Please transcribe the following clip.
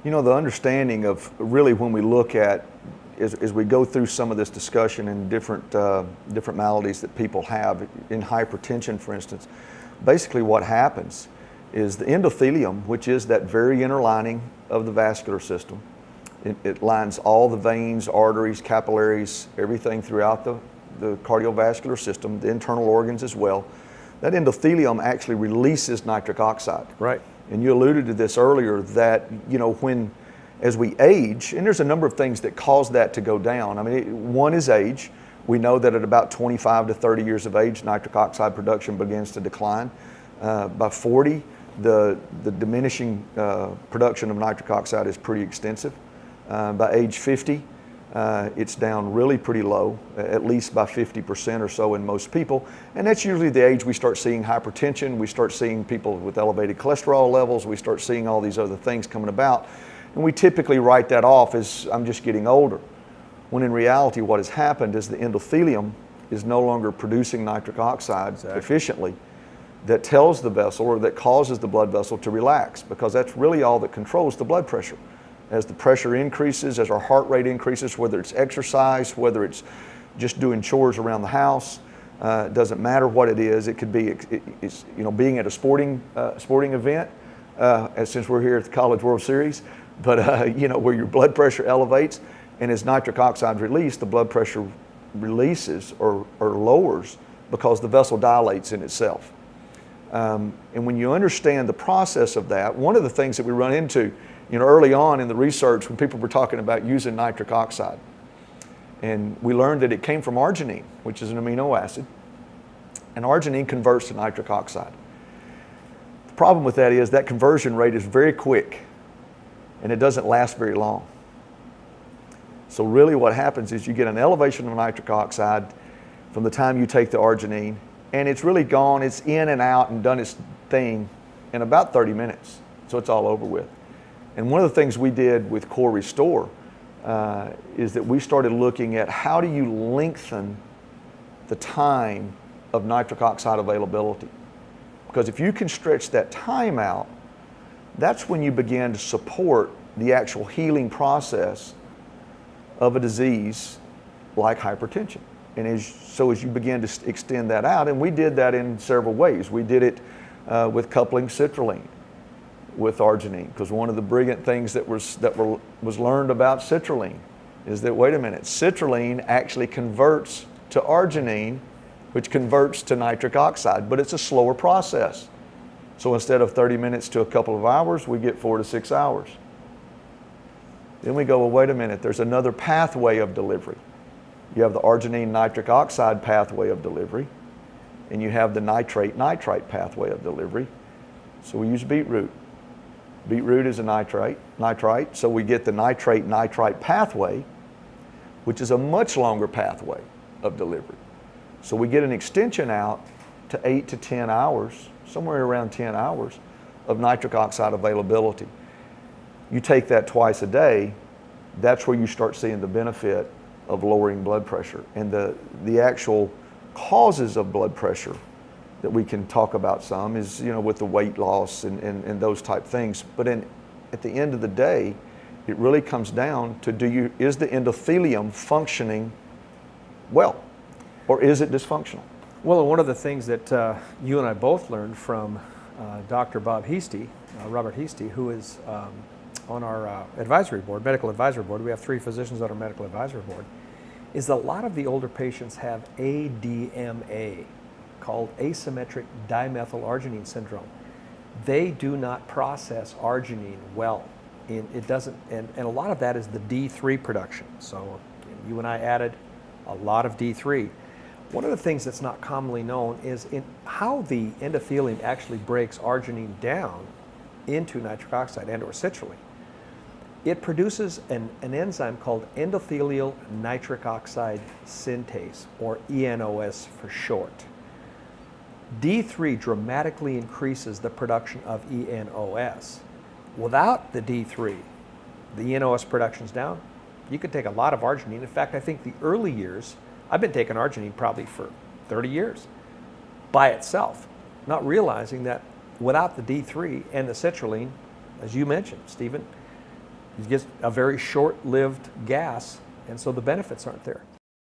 You know, the understanding of really when we look at, as we go through some of this discussion and different maladies that people have, in hypertension, for instance, basically what happens is the endothelium, which is that very inner lining of the vascular system, it lines all the veins, arteries, capillaries, everything throughout the cardiovascular system, the internal organs as well. That endothelium actually releases nitric oxide. Right. And you alluded to this earlier that, you know, as we age, and there's a number of things that cause that to go down. I mean, one is age. We know that at about 25 to 30 years of age, nitric oxide production begins to decline. By 40, the diminishing production of nitric oxide is pretty extensive. By age 50, it's down really pretty low, at least by 50% or so in most people. And that's usually the age we start seeing hypertension, we start seeing people with elevated cholesterol levels, we start seeing all these other things coming about. And we typically write that off as, I'm just getting older. When in reality, what has happened is the endothelium is no longer producing nitric oxide efficiently. That tells the vessel, or that causes the blood vessel to relax, because that's really all that controls the blood pressure. As the pressure increases, as our heart rate increases, whether it's exercise, whether it's just doing chores around the house, it doesn't matter what it is. It could be, it's, you know, being at a sporting event, since we're here at the College World Series, but you know, where your blood pressure elevates, and as nitric oxide is released, the blood pressure releases or lowers because the vessel dilates in itself. And when you understand the process of that, one of the things that we run into, you know, early on in the research when people were talking about using nitric oxide, and we learned that it came from arginine, which is an amino acid, and arginine converts to nitric oxide. The problem with that is that conversion rate is very quick, and it doesn't last very long. So really what happens is you get an elevation of nitric oxide from the time you take the arginine, and it's really gone, it's in and out and done its thing in about 30 minutes. So it's all over with. And one of the things we did with Cor-Restor is that we started looking at how do you lengthen the time of nitric oxide availability. Because if you can stretch that time out, that's when you begin to support the actual healing process of a disease like hypertension. And so as you begin to extend that out, and we did that in several ways. We did it with coupling citrulline with arginine, because one of the brilliant things that was learned about citrulline is that, wait a minute, citrulline actually converts to arginine, which converts to nitric oxide, but it's a slower process. So instead of 30 minutes to a couple of hours, we get 4 to 6 hours. Then we go, well, wait a minute, there's another pathway of delivery. You have the arginine nitric oxide pathway of delivery, and you have the nitrate-nitrite pathway of delivery. So we use beetroot. Beetroot is a nitrite, so we get the nitrate-nitrite pathway, which is a much longer pathway of delivery. So we get an extension out to 8 to 10 hours, somewhere around 10 hours of nitric oxide availability. You take that twice a day, that's where you start seeing the benefit of lowering blood pressure. And the actual causes of blood pressure that we can talk about some is, you know, with the weight loss and those type things. But at the end of the day, it really comes down to is the endothelium functioning well, or is it dysfunctional? Well, one of the things that you and I both learned from Dr. Bob Heasty, Robert Heasty, who is on our advisory board, medical advisory board, we have 3 physicians on our medical advisory board, is that a lot of the older patients have ADMA, called asymmetric dimethylarginine syndrome. They do not process arginine well. It doesn't, and a lot of that is the D3 production. So you and I added a lot of D3. One of the things that's not commonly known is in how the endothelium actually breaks arginine down into nitric oxide and or citrulline. It produces an enzyme called endothelial nitric oxide synthase, or ENOS for short. D3 dramatically increases the production of ENOS. Without the D3, the ENOS production's down. You could take a lot of arginine. In fact, I think the early years, I've been taking arginine probably for 30 years by itself, not realizing that without the D3 and the citrulline, as you mentioned, Stephen, You get a very short-lived gas, and so the benefits aren't there.